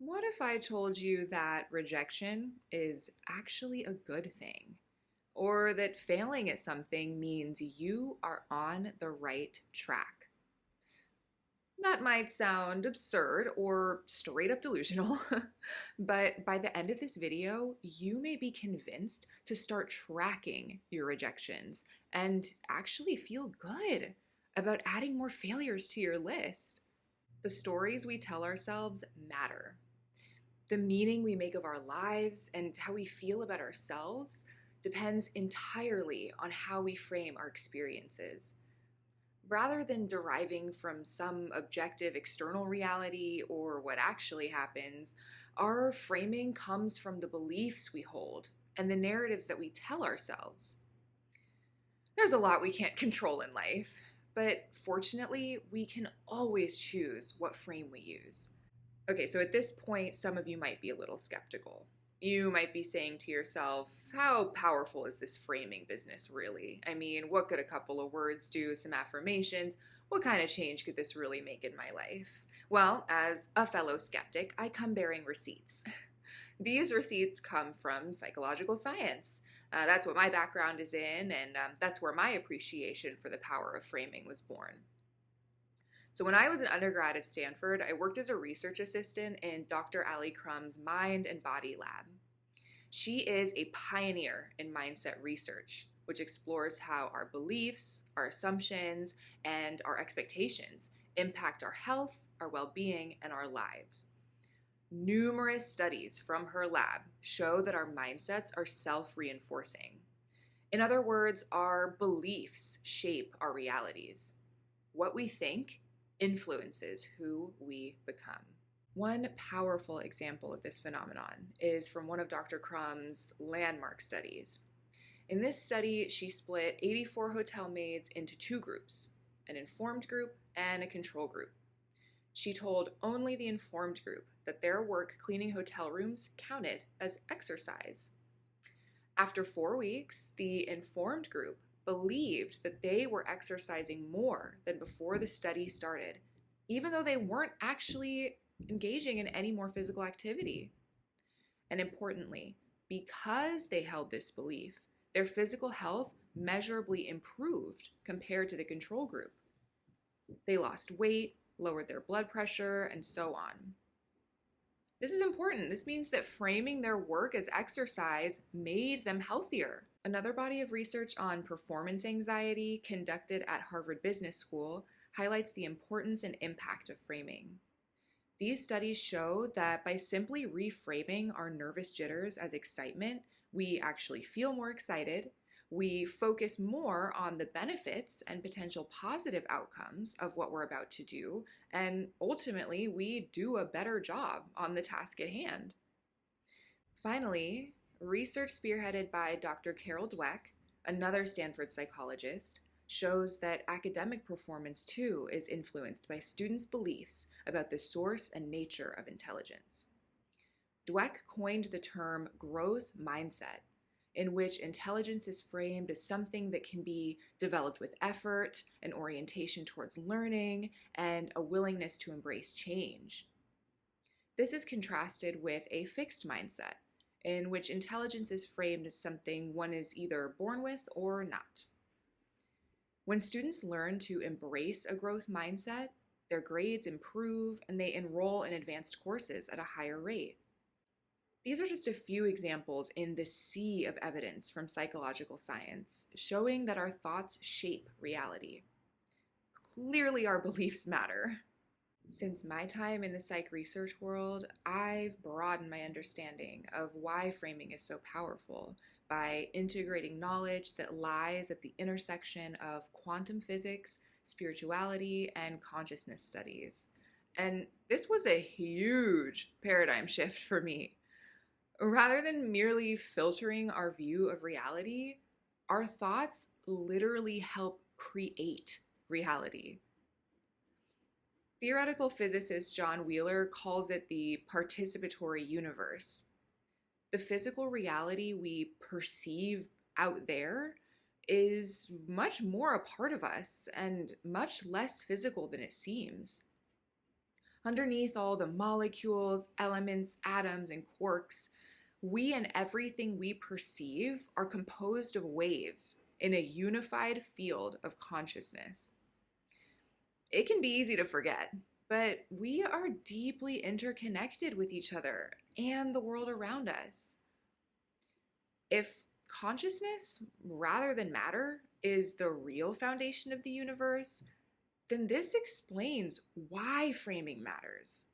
What if I told you that rejection is actually a good thing? Or that failing at something means you are on the right track? That might sound absurd or straight up delusional, but by the end of this video, you may be convinced to start tracking your rejections and actually feel good about adding more failures to your list. The stories we tell ourselves matter. The meaning we make of our lives and how we feel about ourselves depends entirely on how we frame our experiences. Rather than deriving from some objective external reality or what actually happens, our framing comes from the beliefs we hold and the narratives that we tell ourselves. There's a lot we can't control in life, but fortunately, we can always choose what frame we use. Okay, so at this point, some of you might be a little skeptical. You might be saying to yourself, how powerful is this framing business really? I mean, what could a couple of words do, some affirmations? What kind of change could this really make in my life? Well, as a fellow skeptic, I come bearing receipts. These receipts come from psychological science. That's what my background is in, and that's where my appreciation for the power of framing was born. So when I was an undergrad at Stanford, I worked as a research assistant in Dr. Ali Crumb's Mind and Body Lab. She is a pioneer in mindset research, which explores how our beliefs, our assumptions, and our expectations impact our health, our well-being, and our lives. Numerous studies from her lab show that our mindsets are self-reinforcing. In other words, our beliefs shape our realities. What we think influences who we become. One powerful example of this phenomenon is from one of Dr. Crumb's landmark studies. In this study, she split 84 hotel maids into two groups, an informed group and a control group. She told only the informed group that their work cleaning hotel rooms counted as exercise. After 4 weeks, the informed group believed that they were exercising more than before the study started, even though they weren't actually engaging in any more physical activity. And importantly, because they held this belief, their physical health measurably improved compared to the control group. They lost weight, lowered their blood pressure, and so on. This is important. This means that framing their work as exercise made them healthier. Another body of research on performance anxiety conducted at Harvard Business School highlights the importance and impact of framing. These studies show that by simply reframing our nervous jitters as excitement, we actually feel more excited, we focus more on the benefits and potential positive outcomes of what we're about to do, and ultimately, we do a better job on the task at hand. Finally, research spearheaded by Dr. Carol Dweck, another Stanford psychologist, shows that academic performance too is influenced by students' beliefs about the source and nature of intelligence. Dweck coined the term growth mindset, in which intelligence is framed as something that can be developed with effort, an orientation towards learning, and a willingness to embrace change. This is contrasted with a fixed mindset, in which intelligence is framed as something one is either born with or not. When students learn to embrace a growth mindset, their grades improve and they enroll in advanced courses at a higher rate. These are just a few examples in the sea of evidence from psychological science showing that our thoughts shape reality. Clearly, our beliefs matter. Since my time in the psych research world, I've broadened my understanding of why framing is so powerful by integrating knowledge that lies at the intersection of quantum physics, spirituality, and consciousness studies. And this was a huge paradigm shift for me. Rather than merely filtering our view of reality, our thoughts literally help create reality. Theoretical physicist John Wheeler calls it the participatory universe. The physical reality we perceive out there is much more a part of us and much less physical than it seems. Underneath all the molecules, elements, atoms, and quarks, we and everything we perceive are composed of waves in a unified field of consciousness. It can be easy to forget, but we are deeply interconnected with each other and the world around us. If consciousness, rather than matter, is the real foundation of the universe, then this explains why framing matters.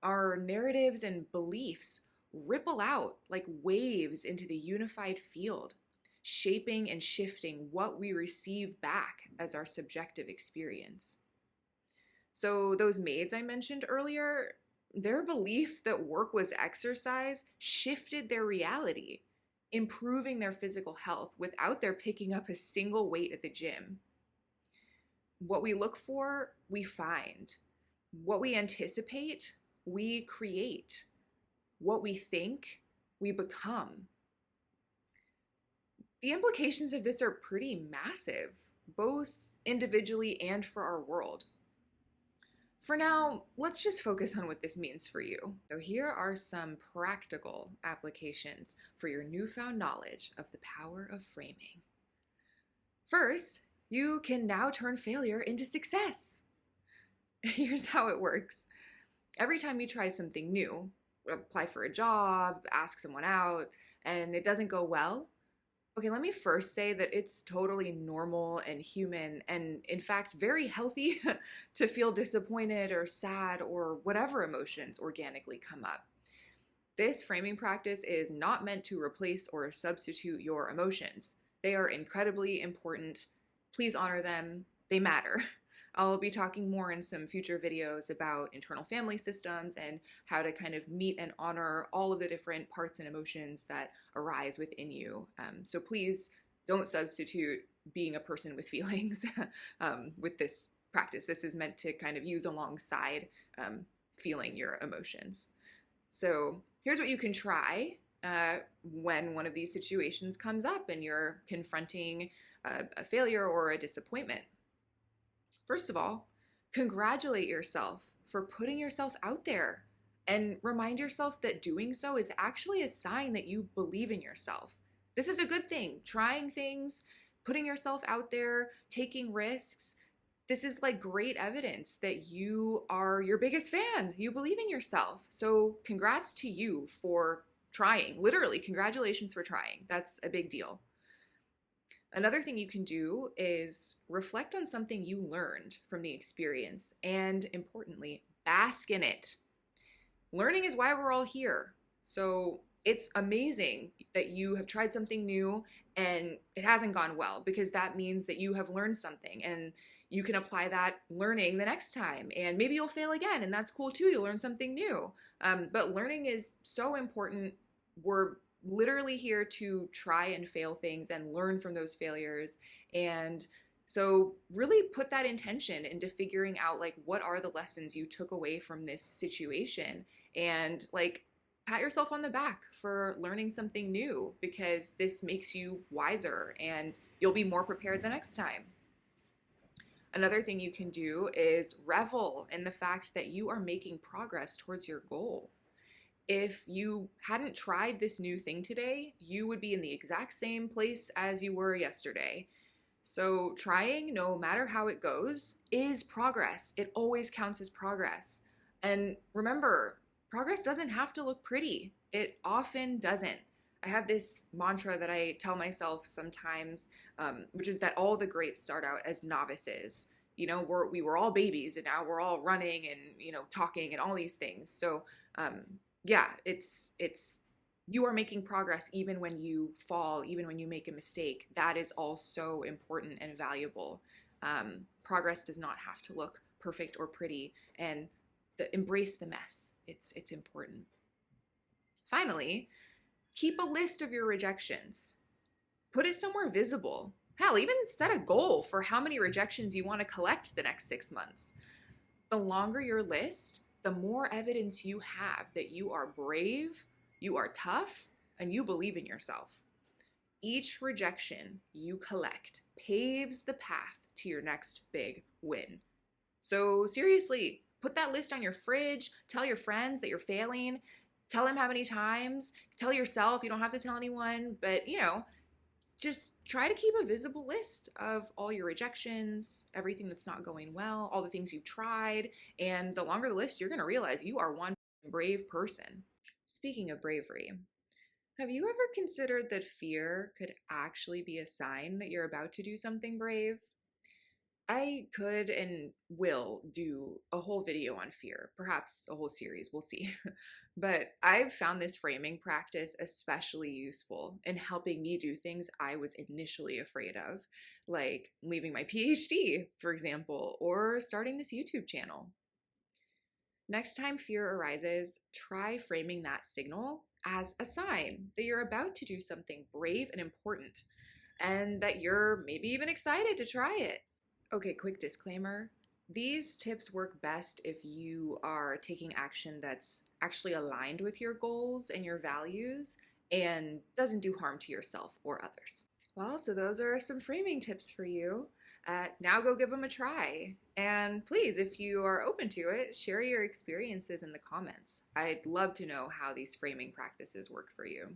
Our narratives and beliefs ripple out like waves into the unified field, shaping and shifting what we receive back as our subjective experience. So those maids I mentioned earlier, their belief that work was exercise shifted their reality, improving their physical health without their picking up a single weight at the gym. What we look for, we find. What we anticipate, we create. What we think, we become. The implications of this are pretty massive, both individually and for our world. For now, let's just focus on what this means for you. So here are some practical applications for your newfound knowledge of the power of framing. First, you can now turn failure into success. Here's how it works. Every time you try something new, apply for a job, ask someone out, and it doesn't go well, okay, let me first say that it's totally normal and human and, in fact, very healthy to feel disappointed or sad or whatever emotions organically come up. This framing practice is not meant to replace or substitute your emotions. They are incredibly important. Please honor them. They matter. I'll be talking more in some future videos about internal family systems and how to kind of meet and honor all of the different parts and emotions that arise within you. So please don't substitute being a person with feelings with this practice. This is meant to kind of use alongside feeling your emotions. So here's what you can try when one of these situations comes up and you're confronting a failure or a disappointment. First of all, congratulate yourself for putting yourself out there and remind yourself that doing so is actually a sign that you believe in yourself. This is a good thing. Trying things, putting yourself out there, taking risks. This is like great evidence that you are your biggest fan. You believe in yourself. So congrats to you for trying. Literally, congratulations for trying. That's a big deal. Another thing you can do is reflect on something you learned from the experience and, importantly, bask in it. Learning is why we're all here. So it's amazing that you have tried something new and it hasn't gone well, because that means that you have learned something and you can apply that learning the next time. And maybe you'll fail again, and that's cool too. You'll learn something new. But learning is so important. We're literally here to try and fail things and learn from those failures. And so really put that intention into figuring out like what are the lessons you took away from this situation, and like pat yourself on the back for learning something new, because this makes you wiser and you'll be more prepared the next time. Another thing you can do is revel in the fact that you are making progress towards your goal. If you hadn't tried this new thing today, you would be in the exact same place as you were yesterday. So trying, no matter how it goes, is progress. It always counts as progress. And remember, progress doesn't have to look pretty. It often doesn't. I have this mantra that I tell myself sometimes, which is that all the greats start out as novices. You know, we were all babies and now we're all running and, you know, talking and all these things. So, yeah, it's you are making progress even when you fall, even when you make a mistake. That is all so important and valuable. Progress does not have to look perfect or pretty, and embrace the mess. It's important. Finally, keep a list of your rejections. Put it somewhere visible. Hell, even set a goal for how many rejections you want to collect the next 6 months. The longer your list, the more evidence you have that you are brave, you are tough, and you believe in yourself. Each rejection you collect paves the path to your next big win. So seriously, put that list on your fridge, tell your friends that you're failing, tell them how many times, tell yourself, you don't have to tell anyone, but just try to keep a visible list of all your rejections, everything that's not going well, all the things you've tried. And the longer the list, you're going to realize you are one brave person. Speaking of bravery, have you ever considered that fear could actually be a sign that you're about to do something brave? I could and will do a whole video on fear, perhaps a whole series, we'll see. But I've found this framing practice especially useful in helping me do things I was initially afraid of, like leaving my PhD, for example, or starting this YouTube channel. Next time fear arises, try framing that signal as a sign that you're about to do something brave and important, and that you're maybe even excited to try it. Okay, quick disclaimer. These tips work best if you are taking action that's actually aligned with your goals and your values and doesn't do harm to yourself or others. Well, so those are some framing tips for you. Now go give them a try. And please, if you are open to it, share your experiences in the comments. I'd love to know how these framing practices work for you.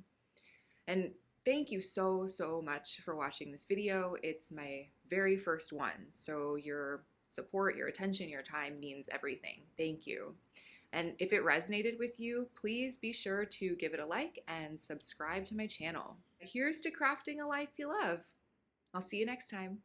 And thank you so much for watching this video. It's my very first one, so your support, your attention, your time means everything. Thank you. And if it resonated with you, please be sure to give it a like and subscribe to my channel. Here's to crafting a life you love. I'll see you next time.